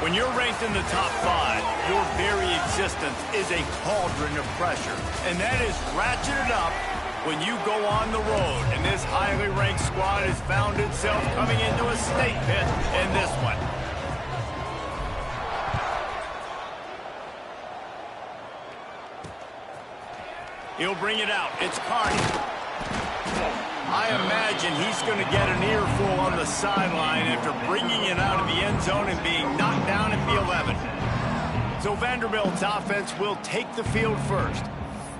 When you're ranked in the top 5, your very existence is a cauldron of pressure. And that is ratcheted up when you go on the road. And this highly ranked squad has found itself coming into a snake pit in this one. He'll bring it out. It's Carney. I imagine he's going to get an earful on the sideline after bringing it out of the end zone and being knocked down at the 11. So Vanderbilt's offense will take the field first.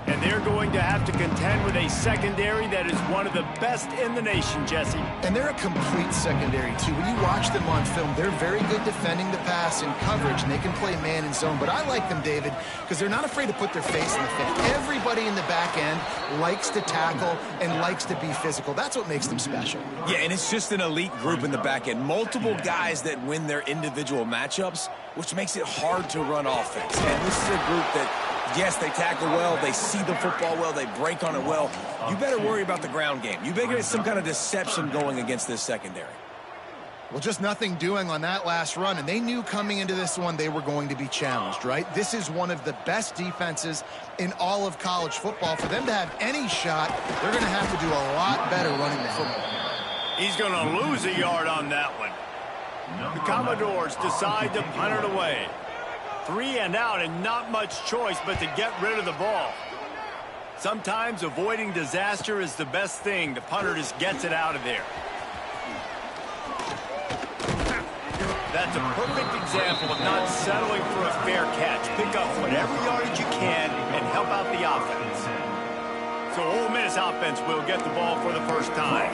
And they're going to have to contend with a secondary that is one of the best in the nation, Jesse. And they're a complete secondary, too. When you watch them on film, they're very good defending the pass and coverage, and they can play man and zone. But I like them, David, because they're not afraid to put their face in the fit. Everybody in the back end likes to tackle and likes to be physical. That's what makes them special. Yeah, and it's just an elite group in the back end. Multiple guys that win their individual matchups, which makes it hard to run offense. And this is a group that, yes, they tackle well, they see the football well, they break on it well. You better worry about the ground game. You better get some kind of deception going against this secondary. Well, just nothing doing on that last run, and they knew coming into this one they were going to be challenged, right? This is one of the best defenses in all of college football. For them to have any shot, they're going to have to do a lot better running the football. He's going to lose a yard on that one. The Commodores decide to punt it away. 3 and out, and not much choice but to get rid of the ball. Sometimes avoiding disaster is the best thing. The punter just gets it out of there. That's a perfect example of not settling for a fair catch. Pick up whatever yardage you can and help out the offense. So Ole Miss offense will get the ball for the first time.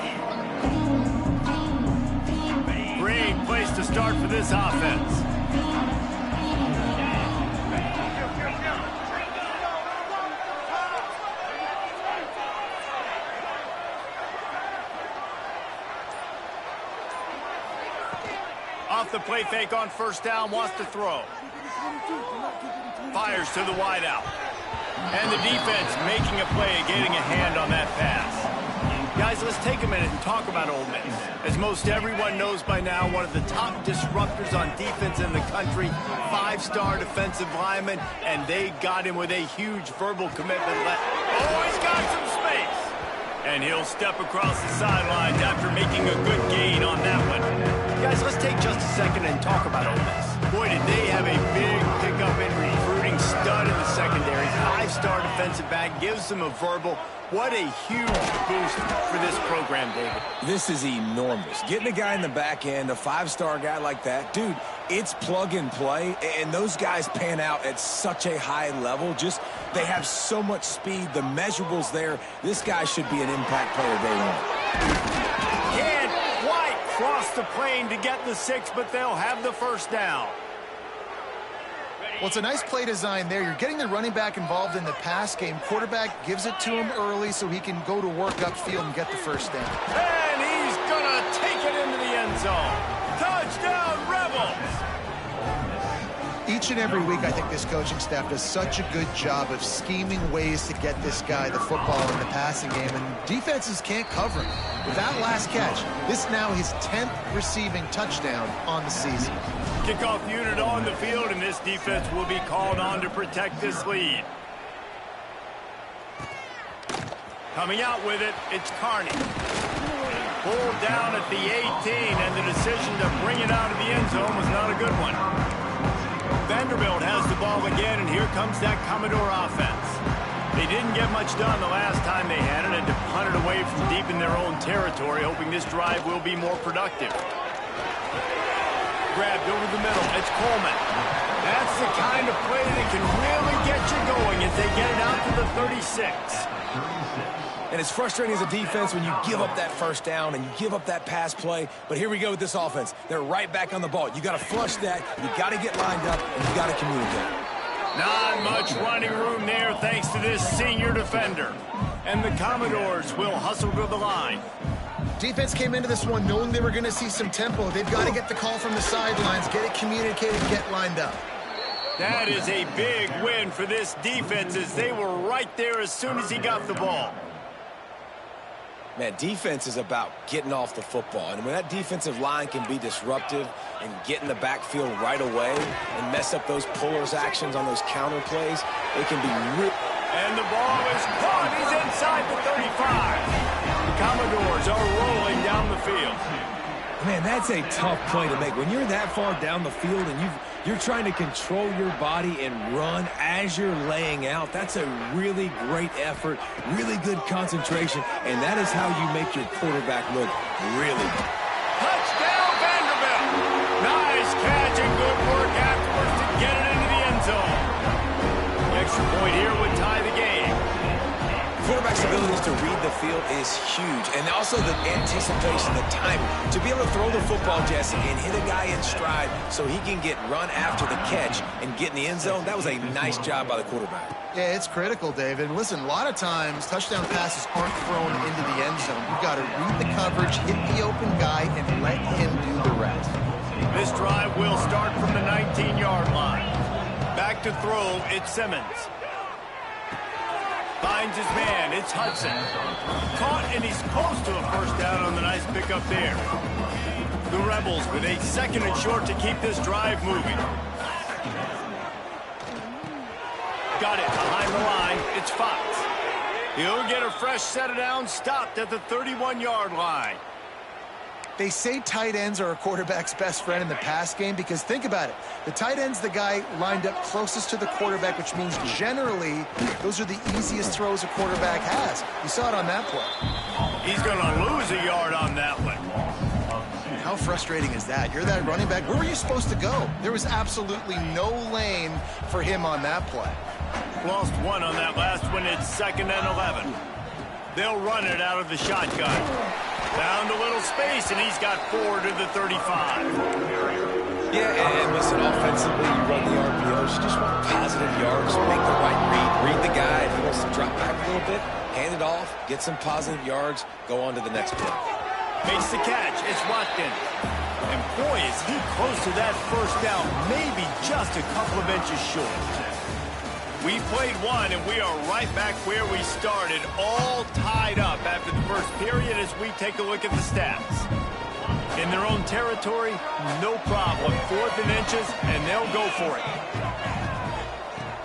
Great place to start for this offense. Off the play fake on first down, wants to throw. Fires to the wideout. And the defense making a play, getting a hand on that pass. Guys, let's take a minute and talk about Ole Miss. As most everyone knows by now, one of the top disruptors on defense in the country, 5-star defensive lineman, and they got him with a huge verbal commitment. Oh, he's got some space. And he'll step across the sidelines after making a good gain on that one. Guys, let's take just a second and talk about Ole Miss. Boy, did they have a big pickup in recruiting. Stud in the secondary. 5-star defensive back. Gives them a verbal. What a huge boost for this program, David. This is enormous. Getting a guy in the back end, a 5-star guy like that, dude, it's plug and play, and those guys pan out at such a high level. Just, they have so much speed. The measurables there. This guy should be an impact player day one. Can't quite cross the plane to get the 6, but they'll have the first down. Well, it's a nice play design there. You're getting the running back involved in the pass game. Quarterback gives it to him early so he can go to work upfield and get the first down. And he's going to take it into the end zone. Touchdown, Rebels! Each and every week, I think this coaching staff does such a good job of scheming ways to get this guy the football in the passing game, and defenses can't cover him. With that last catch, this is now his 10th receiving touchdown on the season. Kickoff unit on the field, and this defense will be called on to protect this lead. Coming out with it, it's Carney. Pulled down at the 18, and the decision to bring it out of the end zone was not a good one. Vanderbilt has the ball again, and here comes that Commodore offense. They didn't get much done the last time they had it, and to punt it away from deep in their own territory, hoping this drive will be more productive. Grabbed over the middle. It's Coleman. That's the kind of play that can really get you going as they get it out to the 36. And it's frustrating as a defense when you give up that first down and you give up that pass play. But here we go with this offense. They're right back on the ball. You got to flush that. You got to get lined up, and you got to communicate. Not much running room there thanks to this senior defender. And the Commodores will hustle to the line. Defense came into this one knowing they were going to see some tempo. They've got to get the call from the sidelines, get it communicated, get lined up. That is a big win for this defense as they were right there as soon as he got the ball. Man, defense is about getting off the football. And when that defensive line can be disruptive and get in the backfield right away and mess up those pullers actions on those counter plays, it can be real. And the ball is caught. He's inside the 35. The Commodores are rolling down the field. Man, that's a tough play to make. When you're that far down the field and you're trying to control your body and run as you're laying out, that's a really great effort, really good concentration, and that is how you make your quarterback look really good. Touchdown, Vanderbilt. Nice catch and good work afterwards to get it into the end zone. The extra point here would tie the game. Quarterback's abilities to read the field is huge, and also the anticipation, the timing. To be able to throw the football, Jesse, and hit a guy in stride so he can get run after the catch and get in the end zone, that was a nice job by the quarterback. Yeah, it's critical, David. Listen, a lot of times touchdown passes aren't thrown into the end zone. You've got to read the coverage, hit the open guy, and let him do the rest. This drive will start from the 19-yard line. Back to throw, it's Simmons. Finds his man, it's Hudson. Caught, and he's close to a first down on the nice pickup there. The Rebels with a second and short to keep this drive moving. Got it behind the line, it's Fox. He'll get a fresh set of downs, stopped at the 31-yard line. They say tight ends are a quarterback's best friend in the pass game because think about it. The tight end's the guy lined up closest to the quarterback, which means generally those are the easiest throws a quarterback has. You saw it on that play. He's going to lose a yard on that one. How frustrating is that? You're that running back. Where were you supposed to go? There was absolutely no lane for him on that play. Lost one on that last one. It's 2nd and 11. They'll run it out of the shotgun. Found a little space, and he's got 4 to the 35. Yeah, and listen, offensively, you run the RPOs. You just want positive yards, make the right read the guy. If he wants to drop back a little bit, hand it off, get some positive yards, go on to the next play. Makes the catch. It's Watkins. And boy, is he close to that first down, maybe just a couple of inches short. We played one, and we are right back where we started, all tied up after the first period as we take a look at the stats. In their own territory, no problem. 4th and inches, and they'll go for it.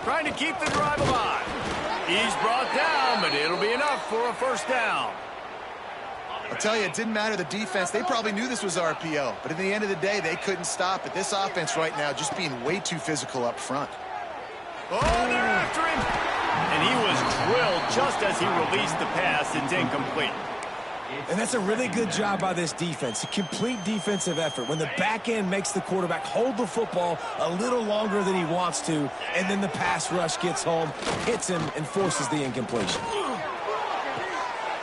Trying to keep the drive alive. He's brought down, but it'll be enough for a first down. I'll tell you, it didn't matter the defense. They probably knew this was RPO, but at the end of the day, they couldn't stop it. This offense right now just being way too physical up front. Oh, they're after him. And he was drilled just as he released the pass. It's incomplete. And that's a really good job by this defense, a complete defensive effort. When the back end makes the quarterback hold the football a little longer than he wants to, and then the pass rush gets home, hits him, and forces the incompletion.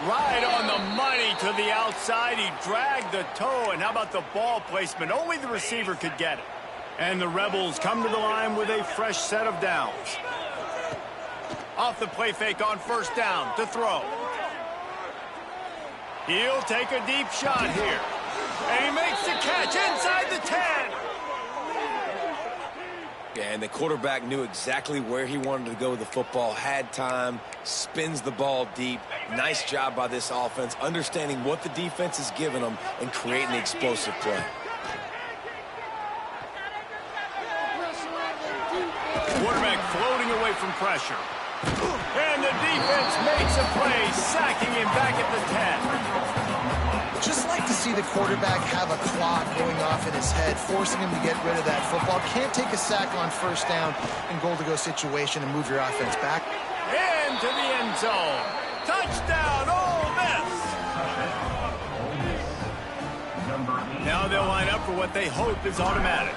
Right on the money to the outside. He dragged the toe, and how about the ball placement? Only the receiver could get it. And the Rebels come to the line with a fresh set of downs. Off the play fake on first down to throw. He'll take a deep shot here. And he makes the catch inside the 10. Yeah, and the quarterback knew exactly where he wanted to go with the football, had time, spins the ball deep. Nice job by this offense, understanding what the defense is giving them and creating the explosive play. Quarterback floating away from pressure. And the defense makes a play, sacking him back at the 10. Just like to see the quarterback have a clock going off in his head, forcing him to get rid of that football. Can't take a sack on first down in goal-to-go situation and move your offense back. Into the end zone. Touchdown, Ole Miss. Now they'll line up for what they hope is automatic.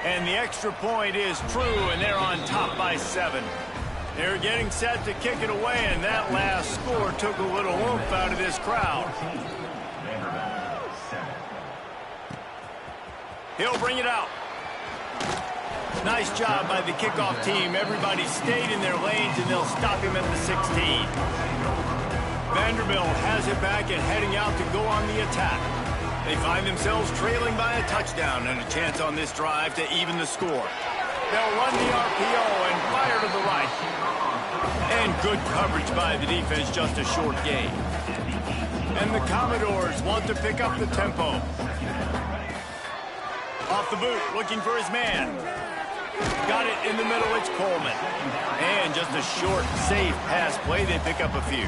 And the extra point is true, and they're on top by 7. They're getting set to kick it away, and that last score took a little oomph out of this crowd. He'll bring it out. Nice job by the kickoff team. Everybody stayed in their lanes, and they'll stop him at the 16. Vanderbilt has it back and heading out to go on the attack. They find themselves trailing by a touchdown and a chance on this drive to even the score. They'll run the RPO and fire to the right. And good coverage by the defense, just a short gain. And the Commodores want to pick up the tempo. Off the boot, looking for his man. Got it in the middle, it's Coleman. And just a short, safe pass play, they pick up a few.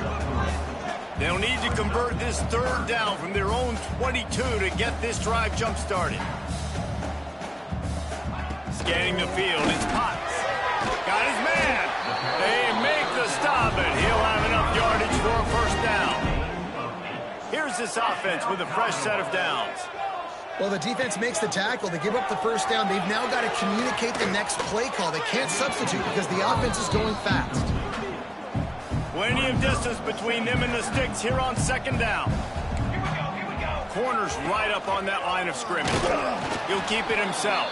They'll need to convert this third down from their own 22 to get this drive jump-started. Scanning the field, it's Potts. Got his man. They make the stop, and he'll have enough yardage for a first down. Here's this offense with a fresh set of downs. Well, the defense makes the tackle. They give up the first down. They've now got to communicate the next play call. They can't substitute because the offense is going fast. Plenty of distance between them and the sticks here on second down. Corner's right up on that line of scrimmage. He'll keep it himself.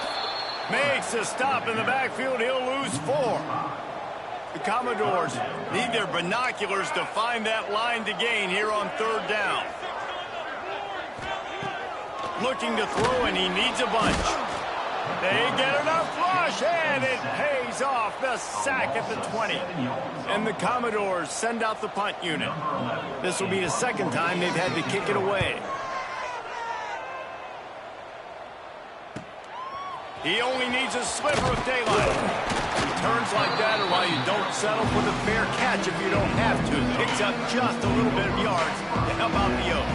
Makes a stop in the backfield. He'll lose 4. The Commodores need their binoculars to find that line to gain here on third down. Looking to throw, and he needs a bunch. They get enough flush, and it pays off. The sack at the 20. And the Commodores send out the punt unit. This will be the second time they've had to kick it away. He only needs a sliver of daylight. Returns like that are why you don't settle for the fair catch if you don't have to. Picks up just a little bit of yards to help out the yoke.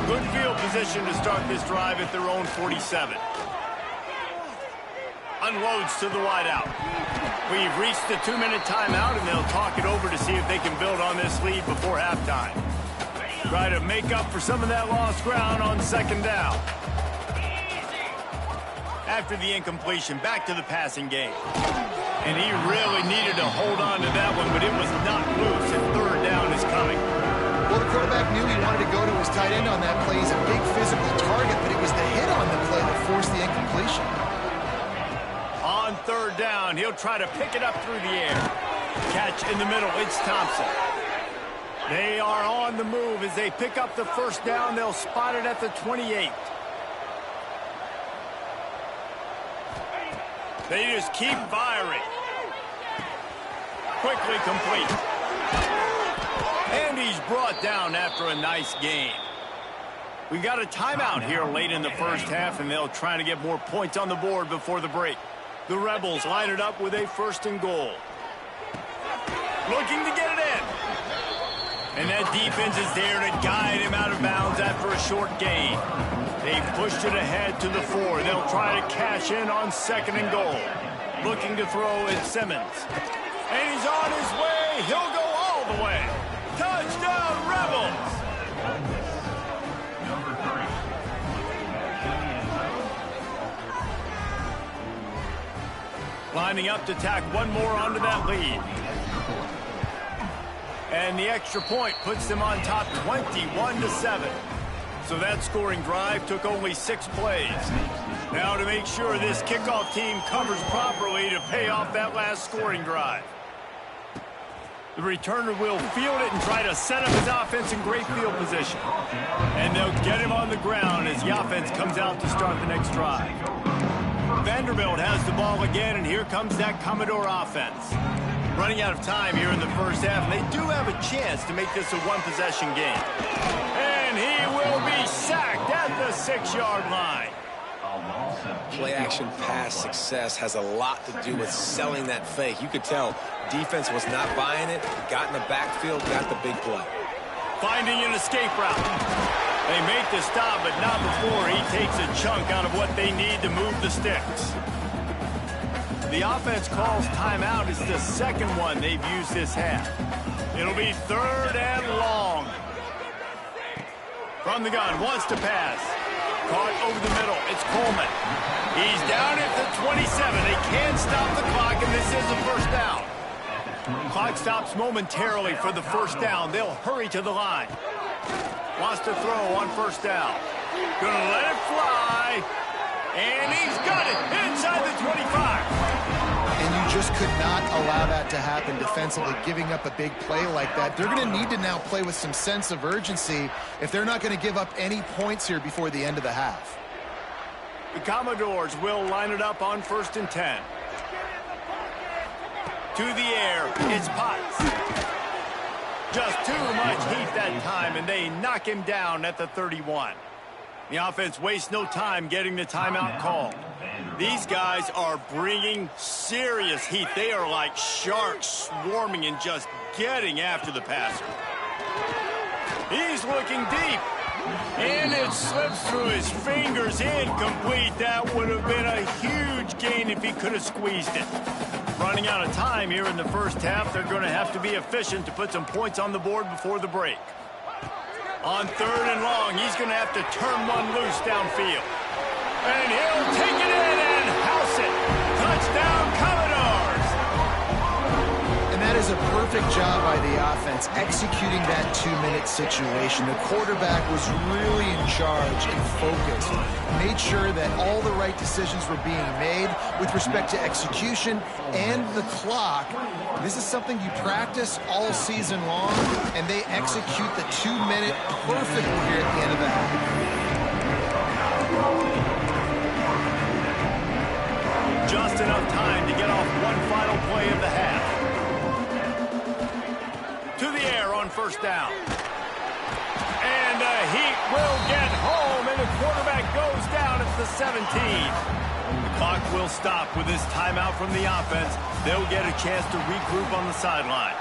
Good field position to start this drive at their own 47. Unloads to the wideout. We've reached the 2-minute timeout, and they'll talk it over to see if they can build on this lead before halftime. Try to make up for some of that lost ground on second down. After the incompletion, back to the passing game. And he really needed to hold on to that one, but it was not loose, and third down is coming. Well, the quarterback knew he wanted to go to his tight end on that play. He's a big physical target, but it was the hit on the play that forced the incompletion. On third down, he'll try to pick it up through the air. Catch in the middle, it's Thompson. They are on the move as they pick up the first down. They'll spot it at the 28. They just keep firing. Quickly complete. And he's brought down after a nice gain. We got a timeout here late in the first half, and they'll try to get more points on the board before the break. The Rebels line it up with a 1st and goal. Looking to get it in. And that defense is there to guide him out of bounds after a short gain. They pushed it ahead to the 4. They'll try to cash in on 2nd and goal. Looking to throw is Simmons. And he's on his way. He'll go all the way. Touchdown, Rebels! Lining up to tack one more onto that lead. And the extra point puts them on top 21-7. So that scoring drive took only 6 plays. Now to make sure this kickoff team covers properly to pay off that last scoring drive. The returner will field it and try to set up his offense in great field position. And they'll get him on the ground as the offense comes out to start the next drive. Vanderbilt has the ball again, and here comes that Commodore offense. Running out of time here in the first half, and they do have a chance to make this a one-possession game. And he will be sacked at the 6-yard line. Play-action pass success has a lot to do with selling that fake. You could tell defense was not buying it, got in the backfield, got the big play. Finding an escape route. They make the stop, but not before he takes a chunk out of what they need to move the sticks. The offense calls timeout. It's the second one they've used this half. It'll be 3rd and long. From the gun, wants to pass. Caught over the middle. It's Coleman. He's down at the 27. They can't stop the clock, and this is a first down. Clock stops momentarily for the first down. They'll hurry to the line. Wants to throw on first down. Gonna let it fly. And he's got it inside the 25. And you just could not allow that to happen defensively, giving up a big play like that. They're going to need to now play with some sense of urgency if they're not going to give up any points here before the end of the half. The Commodores will line it up on 1st and 10. To the air, it's Potts. Just too much heat that time, and they knock him down at the 31. The offense wastes no time getting the timeout call. These guys are bringing serious heat. They are like sharks swarming and just getting after the passer. He's looking deep. And it slips through his fingers, incomplete. That would have been a huge gain if he could have squeezed it. Running out of time here in the first half. They're going to have to be efficient to put some points on the board before the break. On 3rd and long, he's going to have to turn one loose downfield. And he'll take it in and house it. Touchdown, Commodores! And that is a perfect job by the offense executing that 2-minute situation. The quarterback was really in charge and focused. Made sure that all the right decisions were being made with respect to execution and the clock. This is something you practice all season long, and they execute the 2-minute perfectly here at the end of the half. Just enough time to get off one final play of the half. To the air on 1st down. And the heat will get home, and the quarterback goes down at the 17. The clock will stop with this timeout from the offense. They'll get a chance to regroup on the sideline.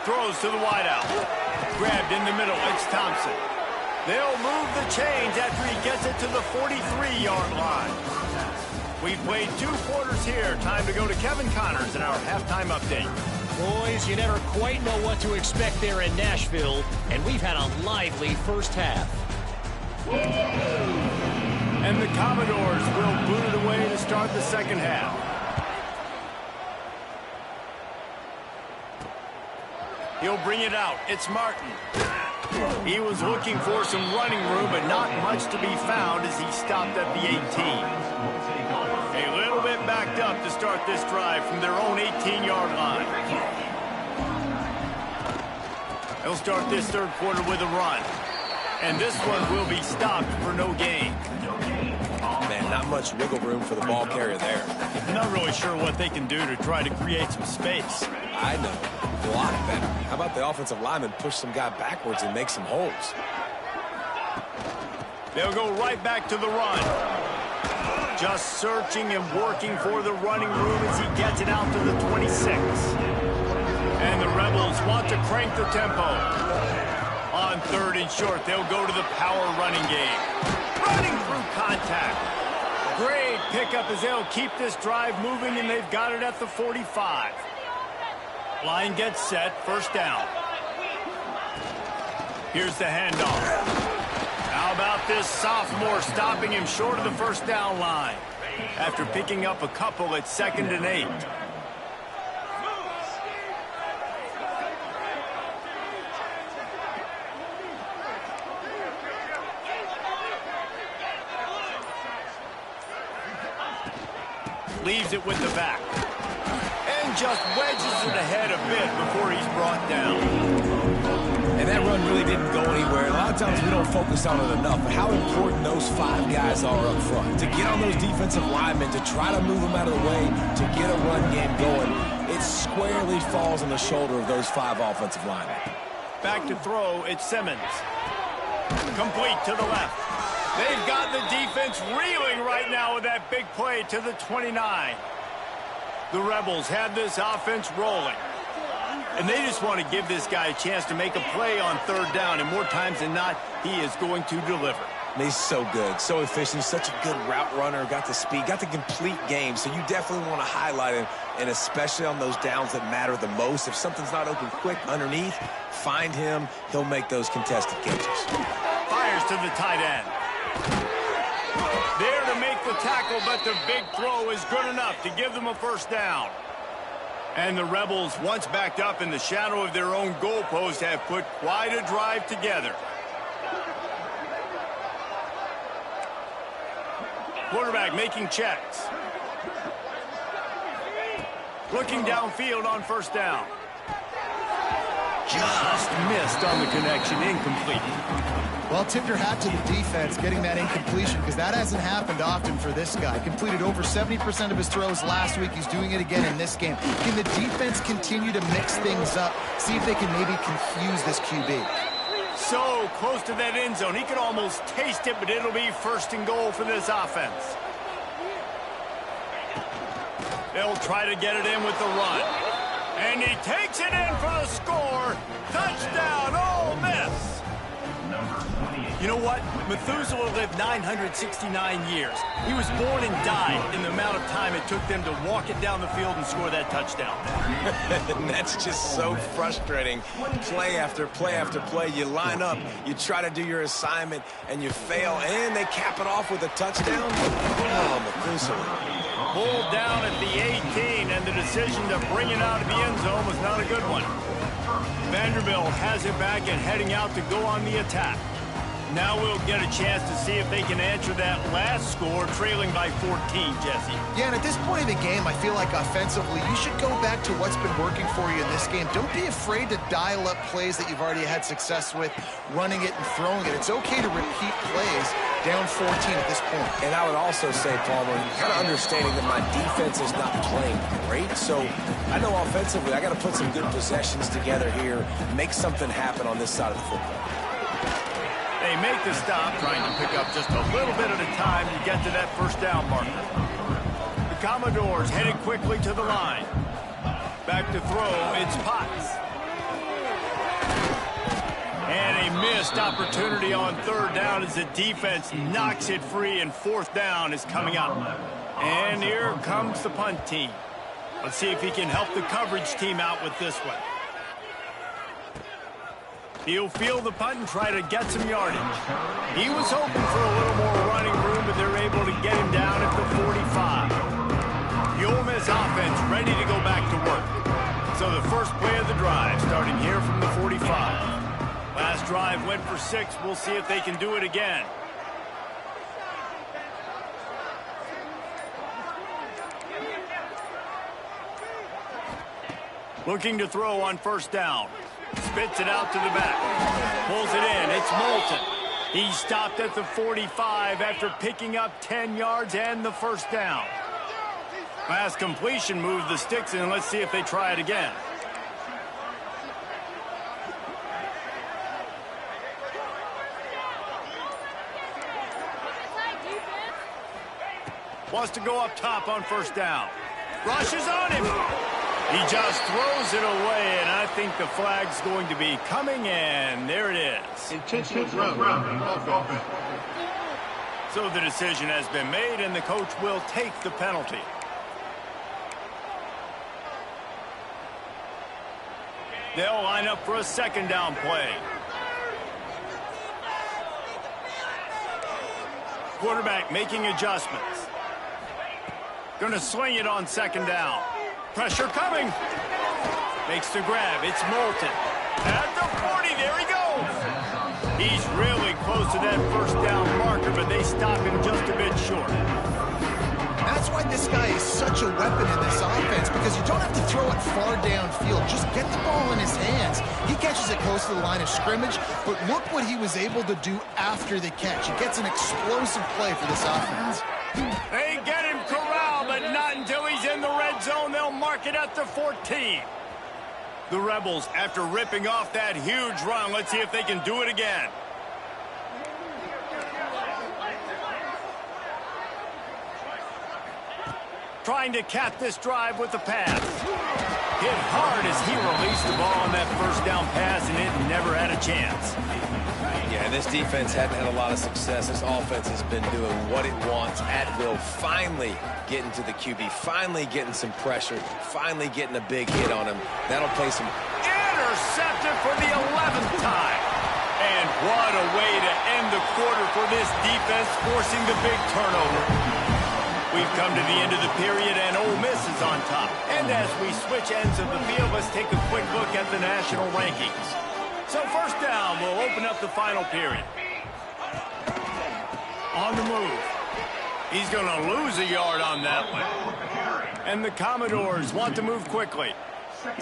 Throws to the wideout. Grabbed in the middle, it's Thompson. They'll move the chains after he gets it to the 43-yard line. We've played 2 quarters here. Time to go to Kevin Connors in our halftime update. Boys, you never quite know what to expect there in Nashville, and we've had a lively first half. And the Commodores will boot it away to start the second half. He'll bring it out. It's Martin. He was looking for some running room, but not much to be found as he stopped at the 18. A little bit backed up to start this drive from their own 18-yard line. They'll start this 3rd quarter with a run. And this one will be stopped for no gain. Man, not much wiggle room for the ball carrier there. I'm not really sure what they can do to try to create some space. I know. Block better. How about the offensive lineman push some guy backwards and make some holes? They'll go right back to the run. Just searching and working for the running room as he gets it out to the 26. And the Rebels want to crank the tempo. On 3rd and short, they'll go to the power running game. Running through contact. Great pickup as they'll keep this drive moving, and they've got it at the 45. Line gets set, 1st down. Here's the handoff. How about this sophomore stopping him short of the 1st down line after picking up a couple at 2nd and 8. Leaves it with the back. And just wedges it ahead a bit before he's brought down. And that run really didn't go anywhere. A lot of times we don't focus on it enough, but how important those 5 guys are up front. To get on those defensive linemen, to try to move them out of the way, to get a run game going, it squarely falls on the shoulder of those 5 offensive linemen. Back to throw, it's Simmons. Complete to the left. They've got the defense reeling right now with that big play to the 29. The Rebels have this offense rolling. And they just want to give this guy a chance to make a play on 3rd down. And more times than not, he is going to deliver. He's so good, so efficient, such a good route runner, got the speed, got the complete game. So you definitely want to highlight him, and especially on those downs that matter the most. If something's not open quick underneath, find him. He'll make those contested catches. Fires to the tight end. There to make the tackle, but the big throw is good enough to give them a 1st down. And the Rebels, once backed up in the shadow of their own goalpost, have put quite a drive together. Quarterback making checks. Looking downfield on 1st down. Just missed on the connection, incomplete. Well, tip your hat to the defense getting that incompletion, because that hasn't happened often for this guy. Completed over 70% of his throws last week. He's doing it again in this game. Can the defense continue to mix things up, see if they can maybe confuse this QB? So close to that end zone. He could almost taste it, but it'll be first and goal for this offense. They'll try to get it in with the run. And he takes it in for the score. Touchdown, Ole Miss. You know what? Methuselah lived 969 years. He was born and died in the amount of time it took them to walk it down the field and score that touchdown. And that's just so frustrating. Play after play after play. You line up, you try to do your assignment, and you fail, and they cap it off with a touchdown. Oh, Methuselah. Pulled down at the 18, and the decision to bring it out of the end zone was not a good one. Vanderbilt has it back and heading out to go on the attack. Now we'll get a chance to see if they can answer that last score, trailing by 14, Jesse. Yeah, and at this point in the game, I feel like offensively, you should go back to what's been working for you in this game. Don't be afraid to dial up plays that you've already had success with, running it and throwing it. It's okay to repeat plays down 14 at this point. And I would also say, Palmer, kind of understanding that my defense is not playing great, so I know offensively I got to put some good possessions together here, make something happen on this side of the football. They make the stop, trying to pick up just a little bit at a time to get to that first down marker. The Commodores headed quickly to the line. Back to throw, it's Potts. And a missed opportunity on third down as the defense knocks it free, and fourth down is coming up. And here comes the punt team. Let's see if he can help the coverage team out with this one. He'll field the punt and try to get some yardage. He was hoping for a little more running room, but they're able to get him down at the 45. The Ole Miss offense ready to go back to work. So the first play of the drive starting here from the 45. Last drive went for 6. We'll see if they can do it again. Looking to throw on first down. Spits it out to the back. Pulls it in. It's Moulton. He stopped at the 45 after picking up 10 yards and the first down. Last completion moved the sticks in. Let's see if they try it again. Wants to go up top on first down. Rushes on him. He just throws it away, and I think the flag's going to be coming, and there it is. Intentional grounding. So the decision has been made, and the coach will take the penalty. They'll line up for a second down play. Quarterback making adjustments. Going to sling it on second down. Pressure coming. Makes the grab. It's Moulton. At the 40, there he goes. He's really close to that first down marker, but they stop him just a bit short. That's why this guy is such a weapon in this offense, because you don't have to throw it far downfield. Just get the ball in his hands. He catches it close to the line of scrimmage, but look what he was able to do after the catch. He gets an explosive play for this offense. They get him corralled, but not until he's in the red zone. They'll mark it at the 14. The Rebels, after ripping off that huge run, let's see if they can do it again. Trying to cap this drive with the pass. Hit hard as he released the ball on that first down pass, and it never had a chance. Yeah, this defense hadn't had a lot of success. This offense has been doing what it wants at will. Finally getting to the QB. Finally getting some pressure. Finally getting a big hit on him. That'll pay some. Intercepted for the 11th time. And what a way to end the quarter for this defense, forcing the big turnover. We've come to the end of the period, and Ole Miss is on top. And as we switch ends of the field, let's take a quick look at the national rankings. So first down, we'll open up the final period. On the move. He's going to lose a yard on that one. And the Commodores want to move quickly.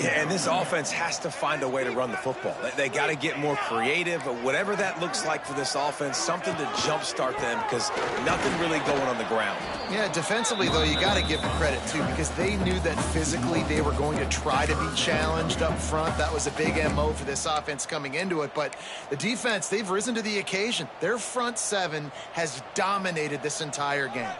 Yeah, and this offense has to find a way to run the football. They got to get more creative, but whatever that looks like for this offense, something to jumpstart them because nothing really going on the ground. Yeah, defensively, though, you got to give them credit, too, because they knew that physically they were going to try to be challenged up front. That was a big MO for this offense coming into it. But the defense, they've risen to the occasion. Their front seven has dominated this entire game.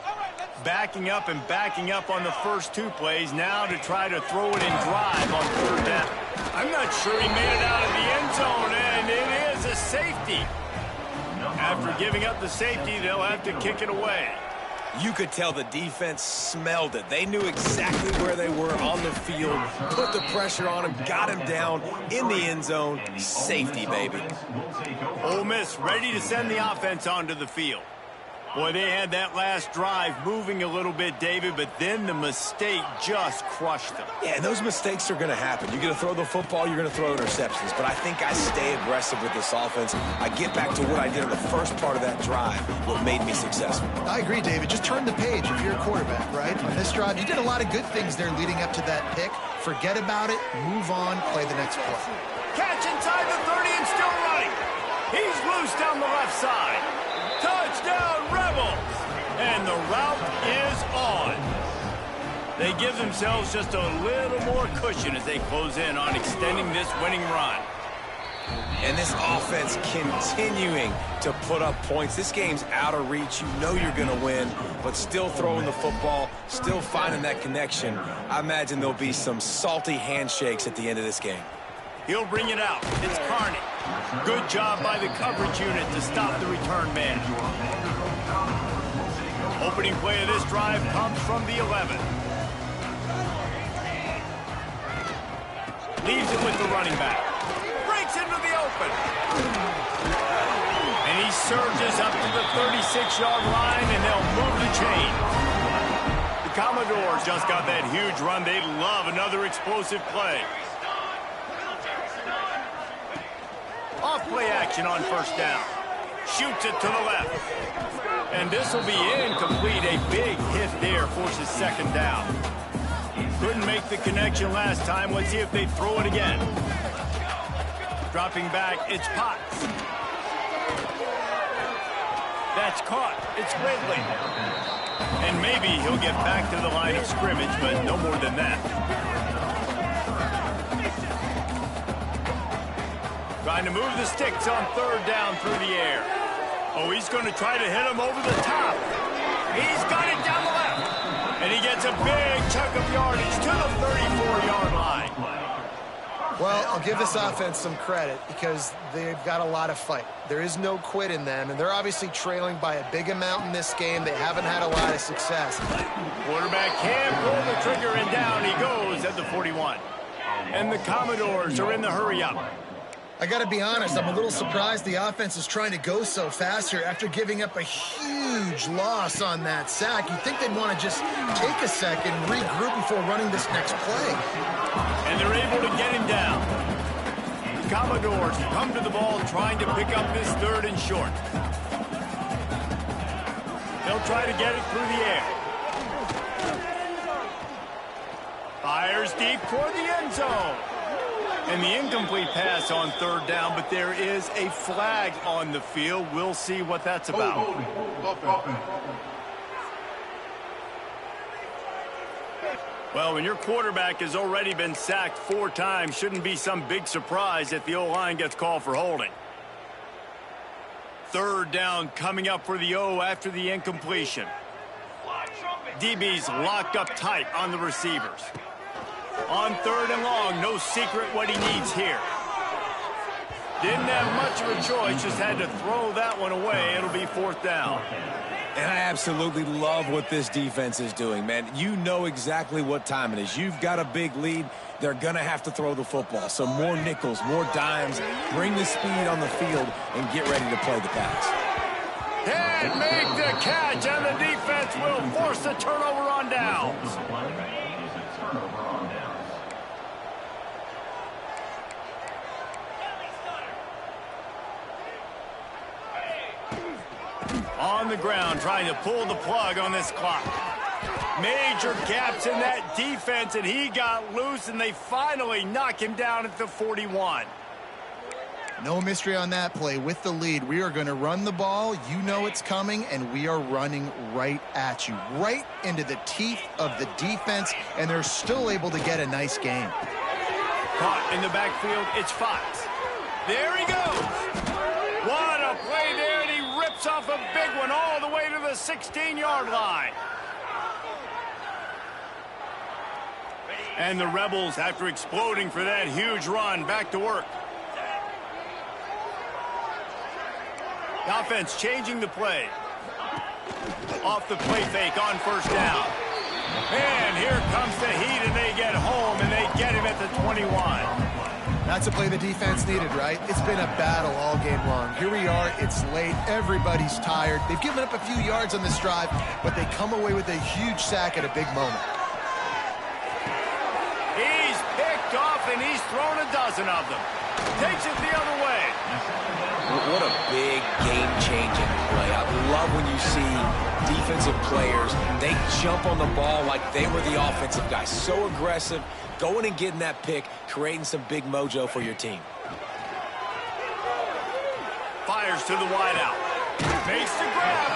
Backing up and backing up on the first two plays now to try to throw it and drive on third down. I'm not sure he made it out of the end zone, and it is a safety. After giving up the safety, they'll have to kick it away. You could tell the defense smelled it. They knew exactly where they were on the field, put the pressure on him, got him down in the end zone. Safety, baby. Ole Miss ready to send the offense onto the field. Boy, they had that last drive moving a little bit, David, but then the mistake just crushed them. Yeah, and those mistakes are going to happen. You're going to throw the football, you're going to throw interceptions. But I think I stay aggressive with this offense. I get back to what I did in the first part of that drive, what made me successful. I agree, David. Just turn the page if you're a quarterback, right? On this drive, you did a lot of good things there leading up to that pick. Forget about it, move on, play the next play. Catch inside the 30 and still running. He's loose down the left side. Touchdown, Rebels! And the route is on. They give themselves just a little more cushion as they close in on extending this winning run. And this offense continuing to put up points. This game's out of reach. You know you're going to win, but still throwing the football, still finding that connection. I imagine there'll be some salty handshakes at the end of this game. He'll bring it out. It's Carney. Good job by the coverage unit to stop the return man. Opening play of this drive comes from the 11. Leaves it with the running back. Breaks into the open. And he surges up to the 36-yard line, and they'll move the chain. The Commodores just got that huge run. They love another explosive play. Off play action on first down. Shoots it to the left. And this will be incomplete. A big hit there forces second down. Couldn't make the connection last time. Let's see if they throw it again. Dropping back, it's Potts. That's caught. It's Ridley. And maybe he'll get back to the line of scrimmage, but no more than that. Trying to move the sticks on third down through the air. Oh, he's going to try to hit him over the top. He's got it down the left. And he gets a big chunk of yardage to the 34-yard line. Well, I'll give this offense some credit because they've got a lot of fight. There is no quit in them, and they're obviously trailing by a big amount in this game. They haven't had a lot of success. Quarterback can pull the trigger, and down he goes at the 41. And the Commodores are in the hurry-up. I got to be honest, I'm a little surprised the offense is trying to go so fast here after giving up a huge loss on that sack. You'd think they'd want to just take a second, regroup before running this next play. And they're able to get him down. The Commodores come to the ball trying to pick up this third and short. They'll try to get it through the air. Fires deep toward the end zone. And the incomplete pass on third down, but there is a flag on the field. We'll see what that's about. Well, when your quarterback has already been sacked 4 times, shouldn't be some big surprise if the O-line gets called for holding. Third down coming up for the O after the incompletion. DB's locked up tight on the receivers. On third and long, no secret what he needs here. Didn't have much of a choice, just had to throw that one away. It'll be fourth down. And I absolutely love what this defense is doing, man. You know exactly what time it is. You've got a big lead. They're going to have to throw the football. So more nickels, more dimes, bring the speed on the field, and get ready to play the pass. And make the catch, and the defense will force the turnover on downs. On the ground, trying to pull the plug on this clock. Major gaps in that defense, and he got loose, and they finally knock him down at the 41. No mystery on that play. With the lead, we are going to run the ball. You know it's coming, and we are running right at you, right into the teeth of the defense, and they're still able to get a nice game. Caught in the backfield, it's Fox. There he goes. What a play there, and he rips off a big one all the way to the 16-yard line. And the Rebels, after exploding for that huge run, back to work. The offense changing the play. Off the play fake on first down. And here comes the heat, and they get home, and they get him at the 21. That's a play the defense needed, right? It's been a battle all game long. Here we are. It's late. Everybody's tired. They've given up a few yards on this drive, but they come away with a huge sack at a big moment. He's picked off, and he's thrown a dozen of them. Takes it the other way. What a big game-changing play. I love when you see defensive players, they jump on the ball like they were the offensive guys. So aggressive, going and getting that pick, creating some big mojo for your team. Fires to the wideout. Makes the grab.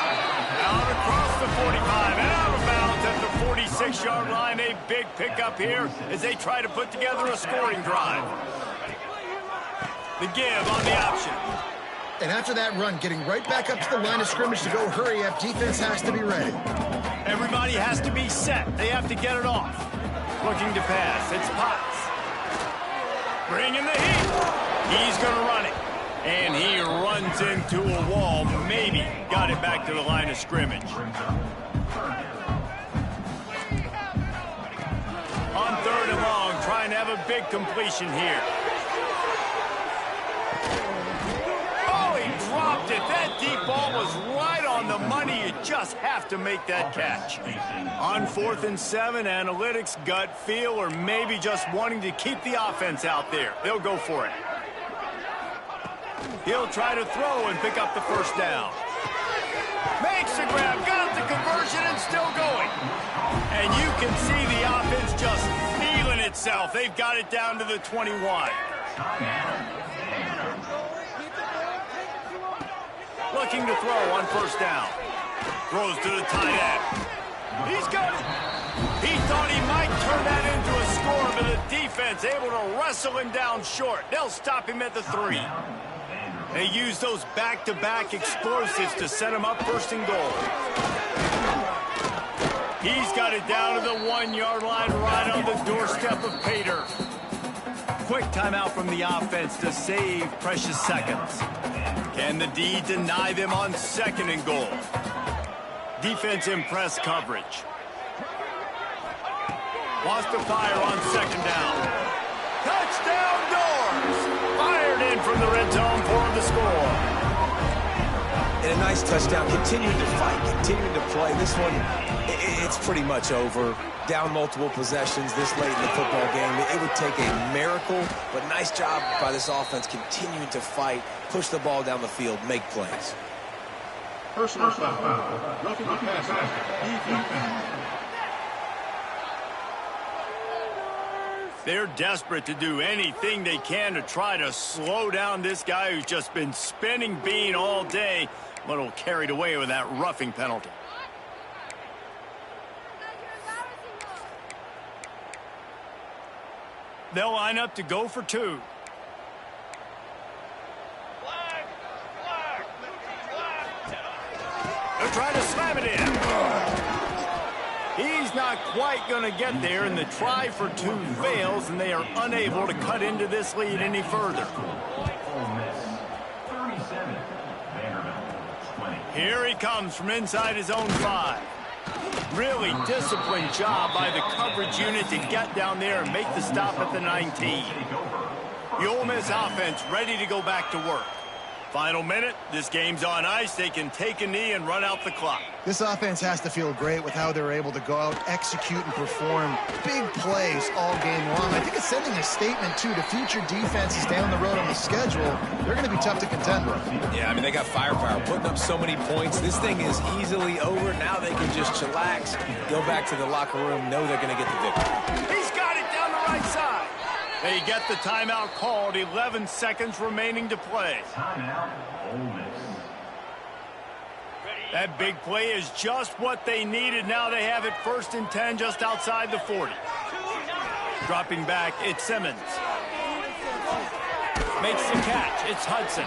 Out across the 45 and out of bounds at the 46-yard line. A big pickup here as they try to put together a scoring drive. The give on the option. And after that run, getting right back up to the line of scrimmage to go hurry up, defense has to be ready. Everybody has to be set. They have to get it off. Looking to pass. It's Potts. Bringing the heat. He's going to run it. And he runs into a wall. Maybe got it back to the line of scrimmage. On third and long, trying to have a big completion here. Dropped it. That deep ball was right on the money. You just have to make that catch. On 4th and 7, analytics, gut feel, or maybe just wanting to keep the offense out there. They'll go for it. He'll try to throw and pick up the first down. Makes the grab, got the conversion, and still going. And you can see the offense just feeling itself. They've got it down to the 21. Looking to throw on first down. Throws to the tight end. He's got it. He thought he might turn that into a score, but the defense able to wrestle him down short. They'll stop him at the 3. They use those back-to-back explosives to set him up first and goal. He's got it down to the 1-yard line right on the doorstep of Pater. Quick timeout from the offense to save precious seconds. Can the D deny them on 2nd and goal? Defense in press coverage. Lost to fire on 2nd down. Touchdown Doors! Fired in from the red zone for the score. And a nice touchdown. Continuing to fight, continuing to play. This one, it's pretty much over. Down multiple possessions this late in the football game. It would take a miracle, but nice job by this offense continuing to fight, push the ball down the field, make plays. Personal foul. Roughing the passer. They're desperate to do anything they can to try to slow down this guy who's just been spinning bean all day, but a little carried away with that roughing penalty. They'll line up to go for 2. They'll try to slam it in. He's not quite going to get there, and the try for 2 fails, and they are unable to cut into this lead any further. Here he comes from inside his own 5. Really disciplined job by the coverage unit to get down there and make the stop at the 19. The Ole Miss offense ready to go back to work. Final minute. This game's on ice. They can take a knee and run out the clock. This offense has to feel great with how they're able to go out, execute, and perform big plays all game long. I think it's sending a statement, too, to future defenses down the road on the schedule. They're going to be tough to contend with. Yeah, I mean, they got firepower, putting up so many points. This thing is easily over. Now they can just chillax, go back to the locker room, know they're going to get the victory. He's got it down the right side. They get the timeout called. 11 seconds remaining to play. Timeout, Ole Miss. That big play is just what they needed. Now they have it 1st and 10 just outside the 40. Dropping back, it's Simmons. Makes the catch. It's Hudson.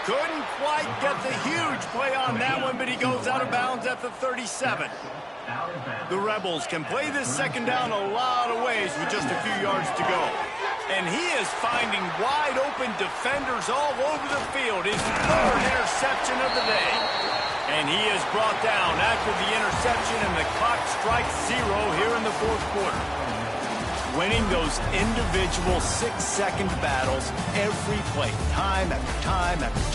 Couldn't quite get the huge play on that one, but he goes out of bounds at the 37. The Rebels can play this second down a lot of ways with just a few yards to go. And he is finding wide open defenders all over the field. His 3rd interception of the day. And he is brought down after the interception, and the clock strikes 0 here in the 4th quarter. Winning those individual 6-second battles every play, time after time after time.